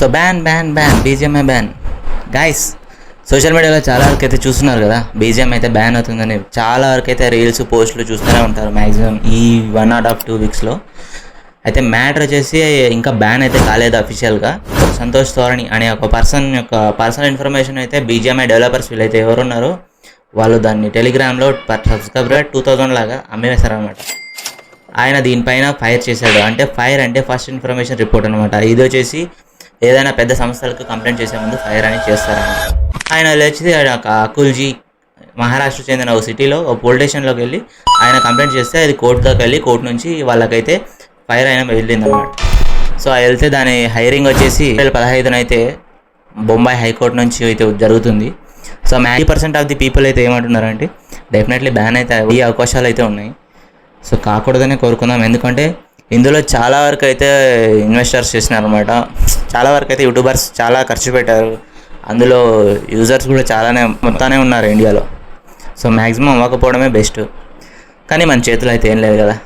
So ban BGMI ban guys. Social మీడియాలో చాలా వరకు అయితే చూస్తున్నారు కదా, బీజిఎం అయితే బ్యాన్ అవుతుందని. చాలా వరకు అయితే రీల్స్ పోస్టులు చూస్తూనే ఉంటారు మ్యాక్సిమం ఈ 1.5-2 వీక్స్లో. అయితే మ్యాటర్ వచ్చేసి ఇంకా బ్యాన్ అయితే కాలేదు అఫీషియల్గా. సంతోష్ తోరణి అనే ఒక పర్సన్ యొక్క పర్సనల్ ఇన్ఫర్మేషన్ అయితే బీజిఎంఐ డెవలపర్స్ వీళ్ళైతే ఎవరున్నారో వాళ్ళు దాన్ని టెలిగ్రామ్లో పర్ సబ్స్క్రైబర్ 2000 లాగా అమ్మేశారనమాట. ఆయన దీనిపైన ఫైర్ చేశాడు. అంటే ఫైర్ అంటే ఫస్ట్ ఇన్ఫర్మేషన్ రిపోర్ట్ అనమాట. ఇది వచ్చేసి ఏదైనా పెద్ద సంస్థలకు కంప్లైంట్ చేసే ముందు ఫైర్ అని చేస్తారన్నమాట. ఆయన వచ్చి అకుల్జీ మహారాష్ట్ర చెందిన ఒక సిటీలో ఒక పోలీస్ స్టేషన్లోకి వెళ్ళి ఆయన కంప్లైంట్ చేస్తే అది కోర్టు దాకా వెళ్ళి కోర్టు నుంచి వాళ్ళకైతే ఫైర్ అయినా వెళ్ళిందన్నమాట. సో వెళ్తే దాని హైరింగ్ వచ్చేసి 2015 అయితే బొంబాయి హైకోర్టు నుంచి అయితే జరుగుతుంది. సో 90% ఆఫ్ ది పీపుల్ అయితే ఏమంటున్నారంటే డెఫినెట్లీ బ్యాన్ అయితే అయ్యే అవకాశాలు అయితే ఉన్నాయి. సో కాకూడదనే కోరుకుందాం. ఎందుకంటే ఇందులో చాలా వరకు అయితే ఇన్వెస్టర్స్ చేసినారు అనమాట. చాలా వరకు అయితే యూట్యూబర్స్ చాలా ఖర్చు పెట్టారు. అందులో యూజర్స్ కూడా మొత్తానే ఉన్నారు ఇండియాలో. సో మ్యాక్సిమం అవ్వకపోవడమే బెస్ట్. కానీ మన చేతిలో అయితే ఏం లేదు కదా.